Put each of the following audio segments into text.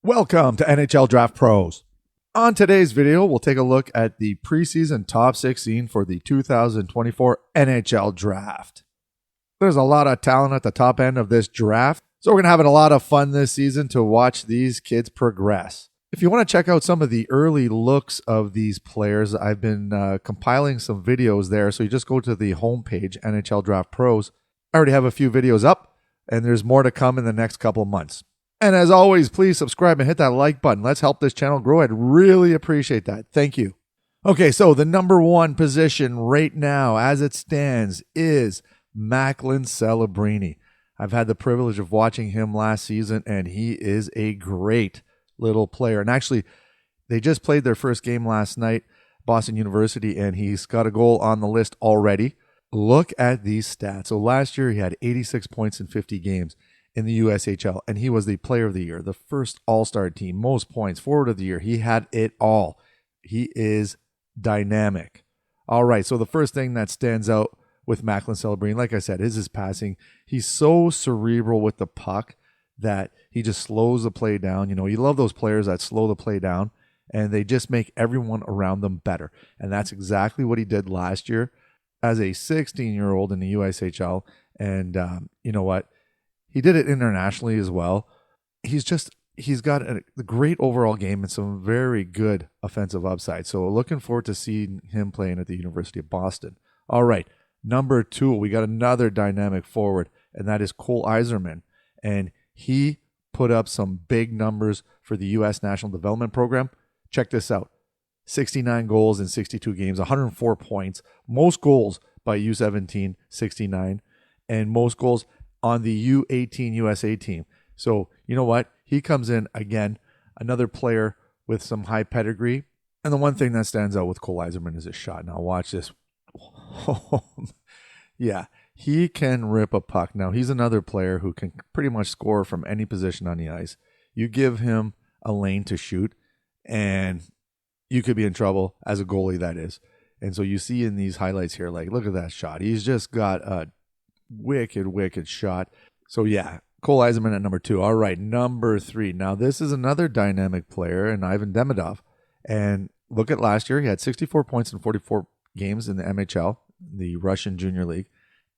Welcome to NHL Draft Pros. On today's video, we'll take a look at the preseason top 16 for the 2024 NHL Draft. There's a lot of talent at the top end of this draft, so we're going to have a lot of fun this season to watch these kids progress. If you want to check out some of the early looks of these players, I've been compiling some videos there, so you just go to the homepage, NHL Draft Pros. I already have a few videos up, and there's more to come in the next couple of months. And as always, please subscribe and hit that like button. Let's help this channel grow. I'd really appreciate that. Thank you. Okay, so the number one position right now, as it stands, is Macklin Celebrini. I've had the privilege of watching him last season, and he is a great little player. And actually, they just played their first game last night, Boston University, and he's got a goal on the list already. Look at these stats. So last year, he had 86 points in 50 games in the USHL, and he was the player of the year, the first all-star team, most points, forward of the year. He had it all. He is dynamic. All right, so the first thing that stands out with Macklin Celebrini, like I said, is his passing. He's so cerebral with the puck that he just slows the play down. You know, you love those players that slow the play down, and they just make everyone around them better. And that's exactly what he did last year as a 16-year-old in the USHL. And you know what? He did it internationally as well. He's got a great overall game and some very good offensive upside. So looking forward to seeing him playing at the University of Boston. All right, number two, we got another dynamic forward, and that is Cole Eiserman. And he put up some big numbers for the U.S. National Development Program. Check this out. 69 goals in 62 games, 104 points. Most goals by U17, 69. And most goals on the U18 USA team. So, you know what? He comes in, again, another player with some high pedigree. And the one thing that stands out with Cole Eiserman is his shot. Now, watch this. Yeah, he can rip a puck. Now, he's another player who can pretty much score from any position on the ice. You give him a lane to shoot, and you could be in trouble as a goalie, that is. And so you see in these highlights here, like, look at that shot. He's just got a wicked shot. So yeah, Cole Eiserman at number two. All right, number three. Now this is another dynamic player, and Ivan Demidov. And look at last year, he had 64 points in 44 games in the MHL, the Russian Junior League,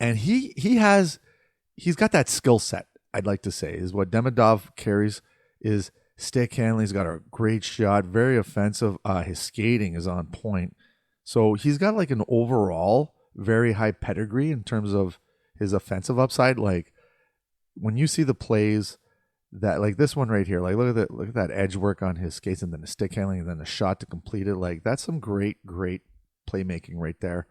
and he's got that skill set. I'd like to say is what Demidov carries is stick handling. He's got a great shot, very offensive. His skating is on point. So he's got like an overall very high pedigree in terms of his offensive upside. Like when you see the plays that, like this one right here, like look at that edge work on his skates, and then the stick handling, and then the shot to complete it. Like that's some great playmaking right there.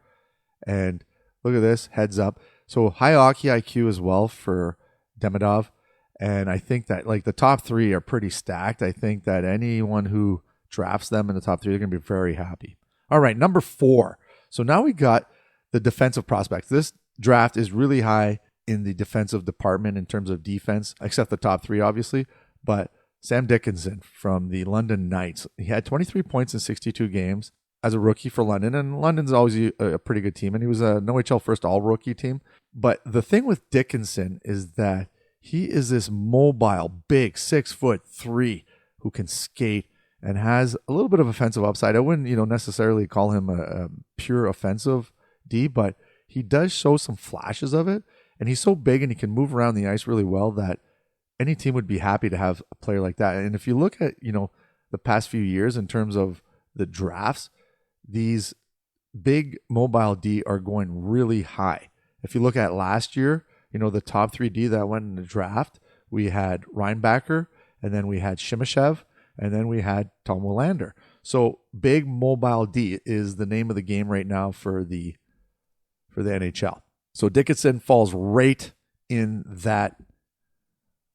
And look at this, heads up. So high hockey IQ as well for Demidov. And I think that like the top three are pretty stacked. I think that anyone who drafts them in the top three, they're going to be very happy. All right, number four. So now we got the defensive prospects. This draft is really high in the defensive department in terms of defense, except the top three, obviously. But Sam Dickinson from the London Knights, he had 23 points in 62 games as a rookie for London. And London's always a pretty good team. And he was an OHL first all-rookie team. But the thing with Dickinson is that he is this mobile, big, 6'3" who can skate and has a little bit of offensive upside. I wouldn't, necessarily call him a pure offensive D, but he does show some flashes of it, and he's so big and he can move around the ice really well that any team would be happy to have a player like that. And if you look at, the past few years in terms of the drafts, these big mobile D are going really high. If you look at last year, the top 3 D that went in the draft, we had Reinbacher, and then we had Chernyshov, and then we had Tom Willander. So big mobile D is the name of the game right now for the NHL. So Dickinson falls right in that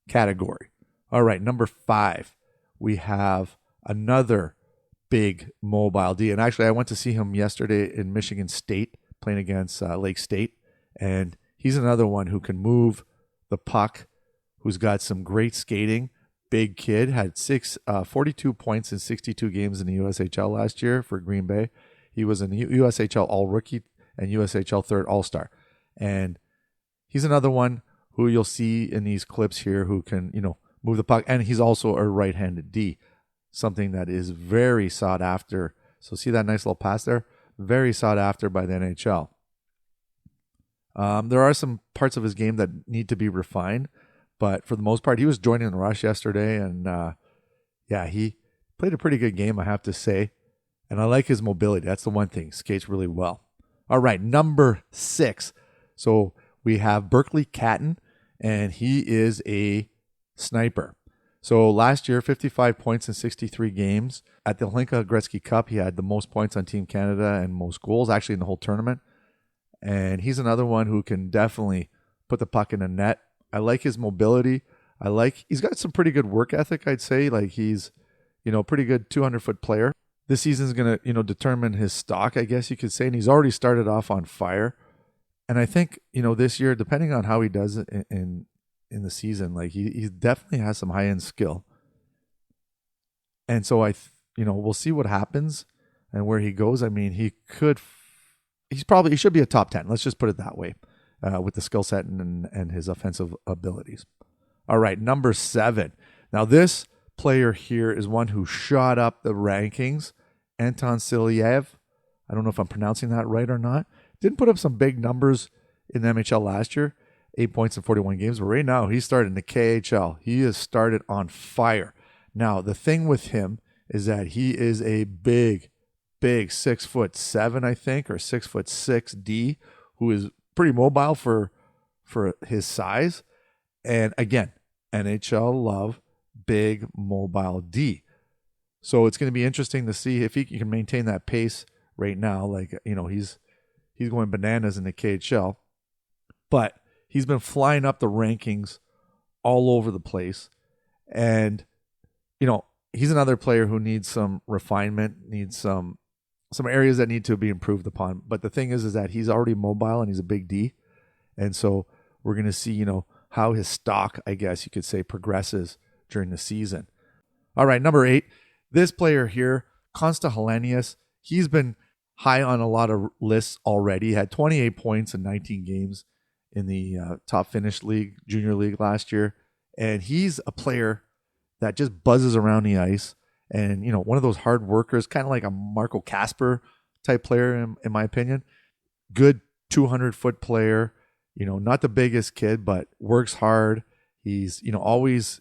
category. All right, number 5, we have another big mobile D. And actually, I went to see him yesterday in Michigan State playing against Lake State. And he's another one who can move the puck, who's got some great skating. Big kid, had 42 points in 62 games in the USHL last year for Green Bay. He was an USHL All-Rookie and USHL Third All-Star. And he's another one who you'll see in these clips here who can, move the puck. And he's also a right-handed D, something that is very sought after. So see that nice little pass there? Very sought after by the NHL. There are some parts of his game that need to be refined, but for the most part, he was joining the rush yesterday, and he played a pretty good game, I have to say. And I like his mobility. That's the one thing. Skates really well. All right, number 6. So we have Berkly Catton, and he is a sniper. So last year, 55 points in 63 games. At the Hlinka Gretzky Cup, he had the most points on Team Canada and most goals, actually, in the whole tournament. And he's another one who can definitely put the puck in the net. I like his mobility. He's got some pretty good work ethic, I'd say. Like he's, pretty good 200-foot player. This season's going to, determine his stock, I guess you could say. And he's already started off on fire. And I think, this year, depending on how he does it in the season, like he definitely has some high-end skill. And so we'll see what happens and where he goes. I mean, he should be a top 10. Let's just put it that way, with the skill set and his offensive abilities. All right, number 7. Now this player here is one who shot up the rankings. Anton Silayev. I don't know if I'm pronouncing that right or not. Didn't put up some big numbers in the NHL last year. 8 points in 41 games. But right now, he's starting the KHL. He has started on fire. Now, the thing with him is that he is a big 6'7", I think, or 6'6" D, who is pretty mobile for his size. And again, NHL love big mobile D. So it's going to be interesting to see if he can maintain that pace right now. Like, he's going bananas in the KHL, but he's been flying up the rankings all over the place. And, he's another player who needs some refinement, needs some areas that need to be improved upon. But the thing is that he's already mobile and he's a big D. And so we're going to see, how his stock, I guess you could say, progresses during the season. All right, number 8, this player here, Konsta Helenius. He's been high on a lot of lists already. He had 28 points in 19 games in the Top Finnish League, Junior League last year. And he's a player that just buzzes around the ice. And, one of those hard workers, kind of like a Marco Kasper type player, in my opinion. Good 200-foot player, not the biggest kid, but works hard. He's, always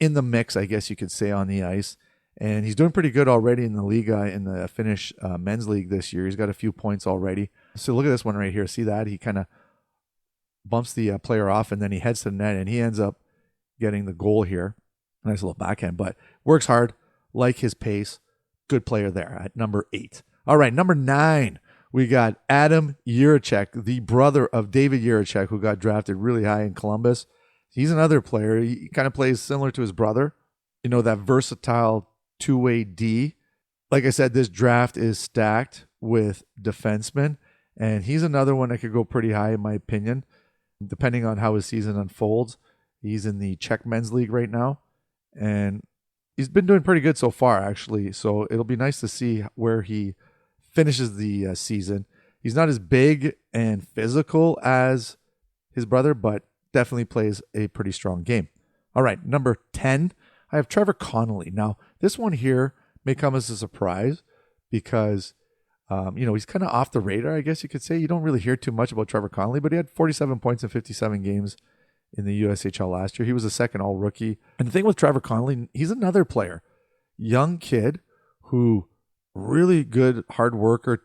in the mix, I guess you could say, on the ice. And he's doing pretty good already in the Liga, in the Finnish men's league this year. He's got a few points already. So look at this one right here. See that? He kind of bumps the player off, and then he heads to the net, and he ends up getting the goal here. Nice little backhand, but works hard, like his pace. Good player there at number 8. All right, number 9, we got Adam Jiricek, the brother of David Jiricek, who got drafted really high in Columbus. He's another player. He kind of plays similar to his brother. That versatile two-way D. Like I said, this draft is stacked with defensemen, and he's another one that could go pretty high, in my opinion, depending on how his season unfolds. He's in the Czech men's league right now, and he's been doing pretty good so far, actually. So it'll be nice to see where he finishes the season. He's not as big and physical as his brother, but definitely plays a pretty strong game. All right, number 10, I have Trevor Connelly. Now, this one here may come as a surprise because, he's kind of off the radar, I guess you could say. You don't really hear too much about Trevor Connelly, but he had 47 points in 57 games in the USHL last year. He was the second all-rookie. And the thing with Trevor Connelly, he's another player. Young kid who really good hard worker,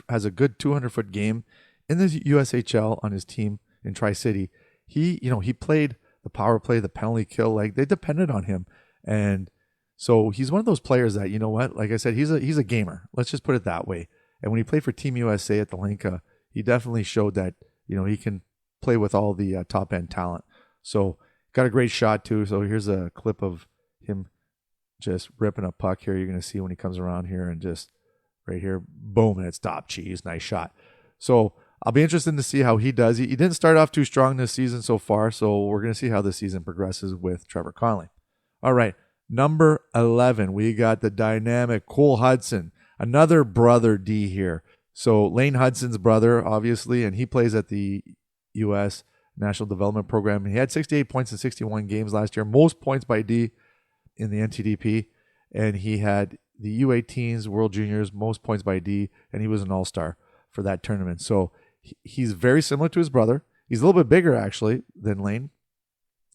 has a good 200-foot game in the USHL on his team in Tri-City. He played the power play, the penalty kill, like they depended on him. And so he's one of those players that, like I said, he's a gamer. Let's just put it that way. And when he played for Team USA at the Hlinka, he definitely showed that, he can play with all the top end talent. So got a great shot too. So here's a clip of him just ripping a puck here. You're going to see when he comes around here and just right here, boom, and it's top cheese. Nice shot. So I'll be interested to see how he does. He didn't start off too strong this season so far. So we're going to see how the season progresses with Trevor Connelly. All right. Number 11, we got the dynamic Cole Hutson, another brother D here. So Lane Hudson's brother, obviously, and he plays at the U.S. National Development Program. He had 68 points in 61 games last year, most points by D in the NTDP. And he had the U18s, World Juniors, most points by D, and he was an all-star for that tournament. So he's very similar to his brother. He's a little bit bigger, actually, than Lane.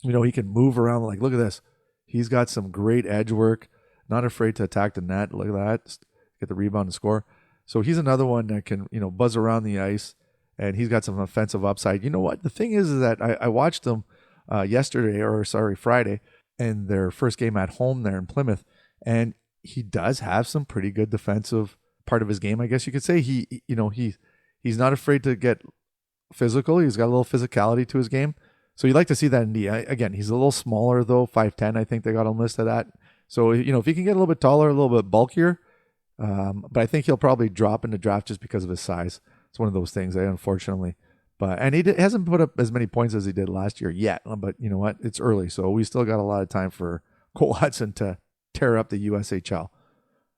He can move around. Like, look at this. He's got some great edge work, not afraid to attack the net. Look at that. Get the rebound and score. So he's another one that can, buzz around the ice, and he's got some offensive upside. You know what? The thing is that I watched them Friday, and their first game at home there in Plymouth, and he does have some pretty good defensive part of his game, I guess you could say. He's not afraid to get physical. He's got a little physicality to his game. So you'd like to see that in D. Again, he's a little smaller, though, 5'10", I think they got him listed at. So, if he can get a little bit taller, a little bit bulkier, but I think he'll probably drop in the draft just because of his size. It's one of those things, unfortunately. And he hasn't put up as many points as he did last year yet. But you know what? It's early, so we still got a lot of time for Cole Hutson to tear up the USHL.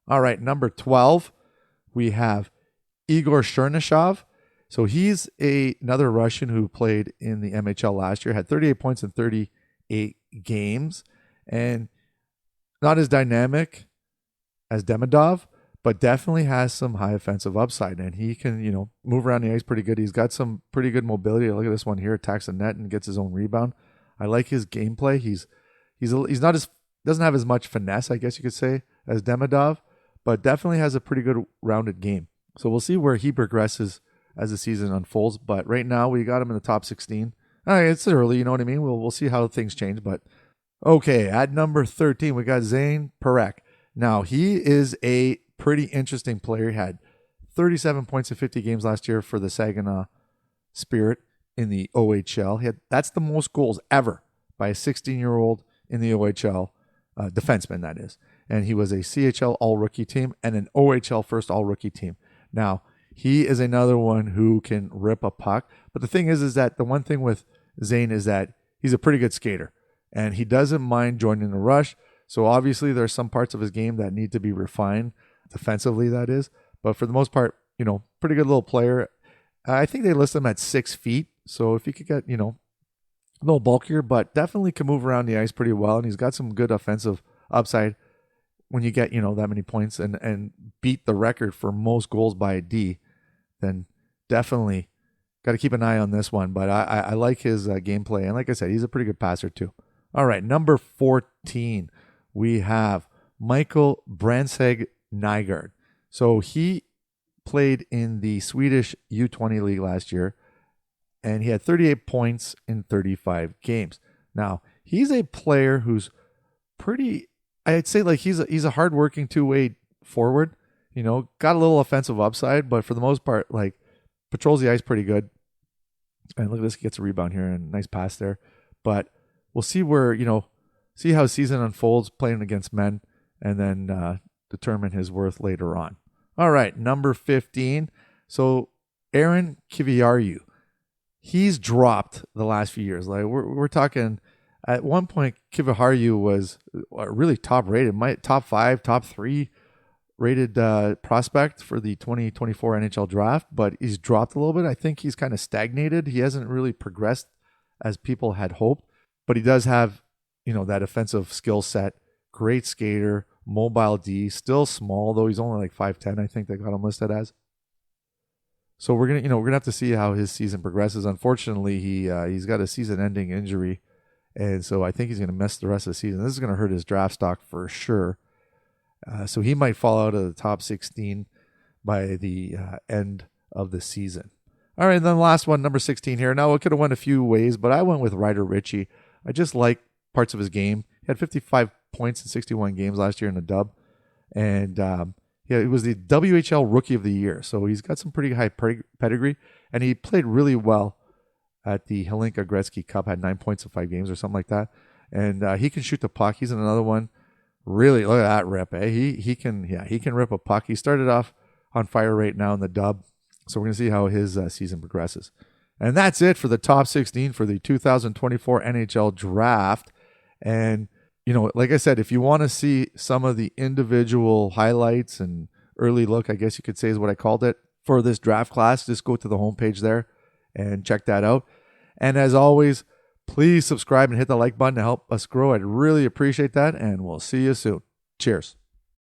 All right, number 12, we have Igor Chernyshov. So he's another Russian who played in the MHL last year, had 38 points in 38 games, and not as dynamic as Demidov, but definitely has some high offensive upside, and he can, move around the ice pretty good. He's got some pretty good mobility. Look at this one here, attacks the net and gets his own rebound. I like his gameplay. He's not as doesn't have as much finesse, I guess you could say, as Demidov, but definitely has a pretty good rounded game. So we'll see where he progresses as the season unfolds. But right now we got him in the top 16. It's early, you know what I mean? We'll see how things change. But okay, at number 13, we got Zayne Parekh. Now he is a pretty interesting player. He had 37 points in 50 games last year for the Saginaw Spirit in the OHL. That's the most goals ever by a 16-year-old in the OHL, defenseman that is. And he was a CHL all-rookie team and an OHL first all-rookie team. Now, he is another one who can rip a puck. But the thing is that the one thing with Zayne is that he's a pretty good skater. And he doesn't mind joining the rush. So obviously there's some parts of his game that need to be refined, defensively that is. But for the most part, pretty good little player. I think they list him at 6 feet. So if he could get, a little bulkier, but definitely can move around the ice pretty well. And he's got some good offensive upside when you get, that many points and beat the record for most goals by a D, then definitely got to keep an eye on this one. But I like his gameplay. And like I said, he's a pretty good passer too. All right, number 14, we have Michael Brandsegg-Nygard. So he played in the Swedish U20 league last year, and he had 38 points in 35 games. Now, he's a player who's pretty, I'd say like he's a hardworking two-way forward, got a little offensive upside, but for the most part, like patrols the ice pretty good. And look at this, he gets a rebound here and nice pass there. But we'll see where, see how season unfolds playing against men and then determine his worth later on. All right, number 15. So Aron Kiviharju, he's dropped the last few years. Like we're talking, at one point, Kiviharju was really top rated, top 5, top 3 rated prospect for the 2024 NHL draft, but he's dropped a little bit. I think he's kind of stagnated. He hasn't really progressed as people had hoped, but he does have, that offensive skill set, great skater, mobile D, still small, though he's only like 5'10", I think they got him listed as. So we're gonna have to see how his season progresses. Unfortunately, he's got a season-ending injury, and so I think he's gonna miss the rest of the season. This is gonna hurt his draft stock for sure. So he might fall out of the top 16 by the end of the season. All right, and then the last one, number 16 here. Now, it could have went a few ways, but I went with Ryder Ritchie. I just like parts of his game. He had 55 points in 61 games last year in the dub. And he was the WHL Rookie of the Year. So he's got some pretty high pedigree. And he played really well at the Hlinka Gretzky Cup, had 9 points in 5 games or something like that. And he can shoot the puck. He's another one. Really, look at that rip. Eh? He can rip a puck. He started off on fire right now in the dub. So we're going to see how his season progresses. And that's it for the top 16 for the 2024 NHL draft. And, like I said, if you want to see some of the individual highlights and early look, I guess you could say is what I called it, for this draft class, just go to the homepage there and check that out. And as always, please subscribe and hit the like button to help us grow. I'd really appreciate that, and we'll see you soon. Cheers.